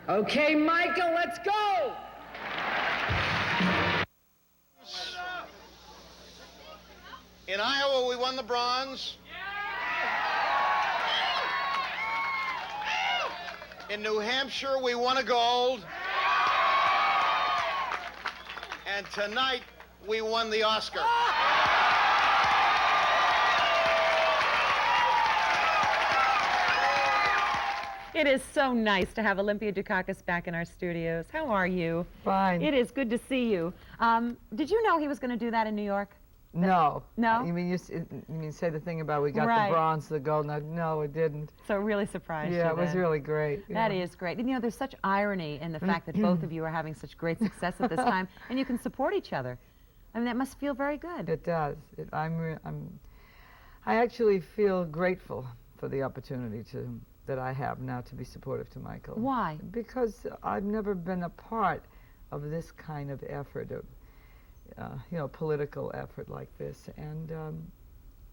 Okay, Michael, let's go! In Iowa, we won the bronze. In New Hampshire, we won a gold. And tonight, we won the Oscar. It is so nice to have Olympia Dukakis back in our studios. How are you? Fine. It is good to see you. Did you know he was going to do that in New York? No. No? You mean say the thing about we got the bronze, the gold? No, it didn't. So it really surprised you. Yeah, it was really great. That is great. And you know, there's such irony in the fact that both of you are having such great success at this time, and you can support each other. I mean, that must feel very good. It does. I actually feel grateful for the opportunity that I have now to be supportive to Michael. Why? Because I've never been a part of this kind of effort, of political effort like this, and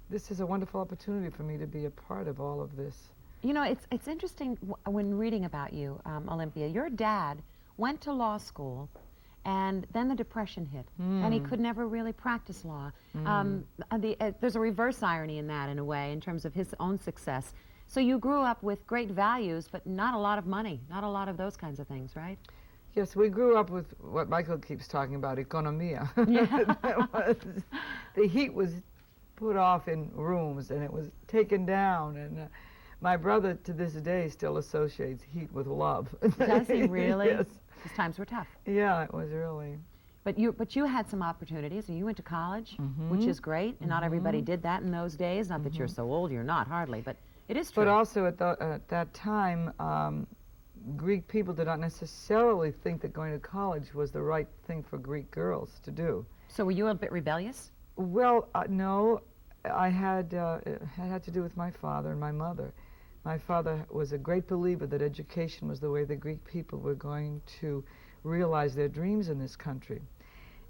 this is a wonderful opportunity for me to be a part of all of this. You know, it's interesting when reading about you, Olympia. Your dad went to law school, and then the Depression hit, and he could never really practice law. There's a reverse irony in that, in a way, in terms of his own success. So you grew up with great values, but not a lot of money, not a lot of those kinds of things, right? Yes, we grew up with what Michael keeps talking about, economia. Yeah. The heat was put off in rooms, and it was taken down, and my brother to this day still associates heat with love. Does he really? Yes. These times were tough. Yeah, it was really. But you had some opportunities, and you went to college, which is great, and not everybody did that in those days. Not that you're so old, you're not, hardly, but it is true. But also at that time, Greek people did not necessarily think that going to college was the right thing for Greek girls to do. So were you a bit rebellious? Well, no. It had to do with my father and my mother. My father was a great believer that education was the way the Greek people were going to realize their dreams in this country.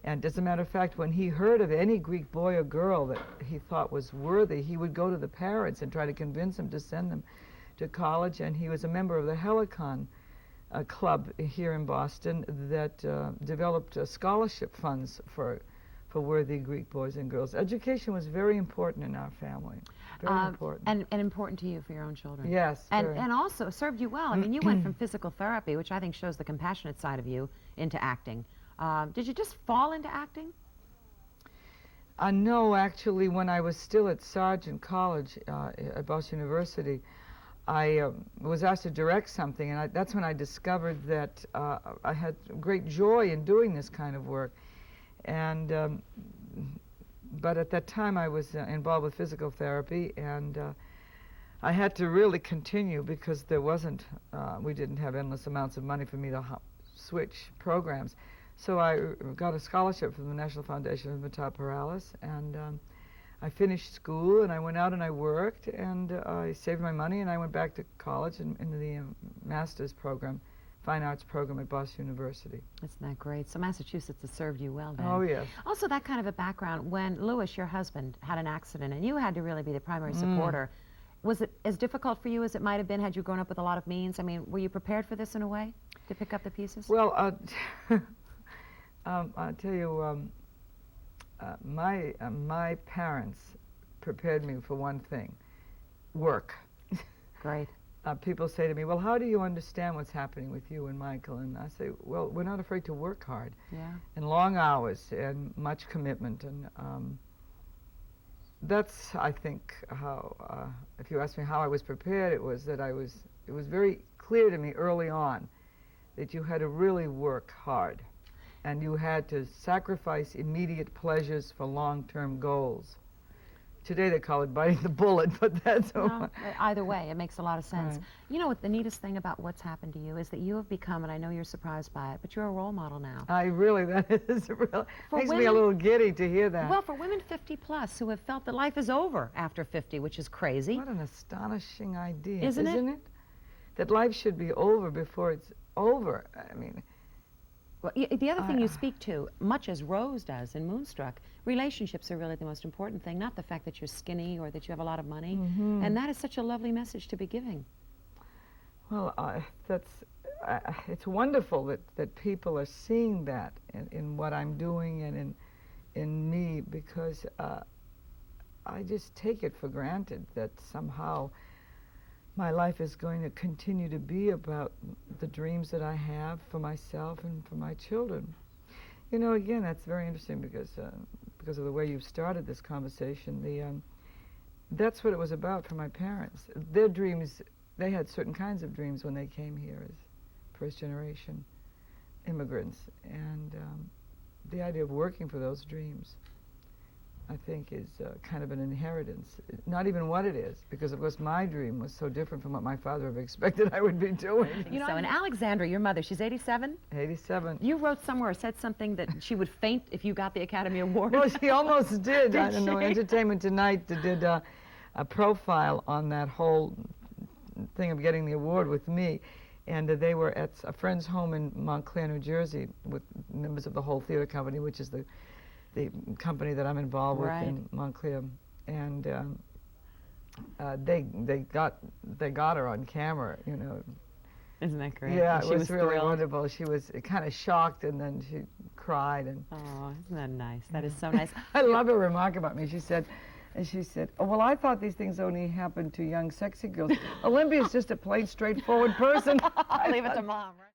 And as a matter of fact, when he heard of any Greek boy or girl that he thought was worthy, he would go to the parents and try to convince them to send them to college. And he was a member of the Helicon club here in Boston that developed scholarship funds for worthy Greek boys and girls. Education was very important in our family. Very important. And important to you for your own children. Yes. And also served you well. I mean, you went from physical therapy, which I think shows the compassionate side of you, into acting. Did you just fall into acting? No, actually, when I was still at Sargent College at Boston University, I was asked to direct something, and that's when I discovered that I had great joy in doing this kind of work. And but at that time I was involved with physical therapy, and I had to really continue because there wasn't, we didn't have endless amounts of money for me to switch programs. So I got a scholarship from the National Foundation of Metaparalysis, and I finished school, and I went out and I worked, and I saved my money, and I went back to college and into the master's program, fine arts program at Boston University. Isn't that great? So Massachusetts has served you well then. Oh, yes. Also, that kind of a background, when Louis, your husband, had an accident and you had to really be the primary supporter, was it as difficult for you as it might have been had you grown up with a lot of means? I mean, were you prepared for this in a way, to pick up the pieces? Well, I'll tell you, my parents prepared me for one thing: work. Great. People say to me, well, how do you understand what's happening with you and Michael? And I say, well, we're not afraid to work hard. Yeah. And long hours and much commitment. And that's, I think, how, if you ask me how I was prepared, it was that it was very clear to me early on that you had to really work hard. And you had to sacrifice immediate pleasures for long-term goals. Today they call it biting the bullet, but that's... No, either way, it makes a lot of sense. Right. You know what the neatest thing about what's happened to you is that you have become, and I know you're surprised by it, but you're a role model now. That is real. Makes me a little giddy to hear that. Well, for women 50 plus who have felt that life is over after 50, which is crazy. What an astonishing idea, isn't it? That life should be over before it's over. I mean... Well, the other thing you speak to, much as Rose does in Moonstruck, relationships are really the most important thing, not the fact that you're skinny or that you have a lot of money. And that is such a lovely message to be giving. Well, it's wonderful that people are seeing that in what I'm doing and in me, because I just take it for granted that somehow my life is going to continue to be about the dreams that I have for myself and for my children. You know, again, that's very interesting because of the way you've started this conversation. That's what it was about for my parents. Their dreams, they had certain kinds of dreams when they came here as first-generation immigrants, and the idea of working for those dreams, I think, is kind of an inheritance. Not even what it is, because of course my dream was so different from what my father ever expected I would be doing. You know, and Alexandra, your mother, she's 87? 87. You wrote somewhere or said something that she would faint if you got the Academy Award. Well, she almost did. Did I don't know, she? Entertainment Tonight did a profile on that whole thing of getting the award with me. And they were at a friend's home in Montclair, New Jersey, with members of the whole theater company, which is the company that I'm involved with in Montclair. And they got her on camera, you know. Isn't that great? Yeah, And it was really thrilled. wonderful. She was kind of shocked, and then she cried. And Oh, isn't that nice? That is so nice. I love her remark about me. She said, oh, well, I thought these things only happened to young, sexy girls. Olympia's just a plain, straightforward person. I leave it to Mom, right?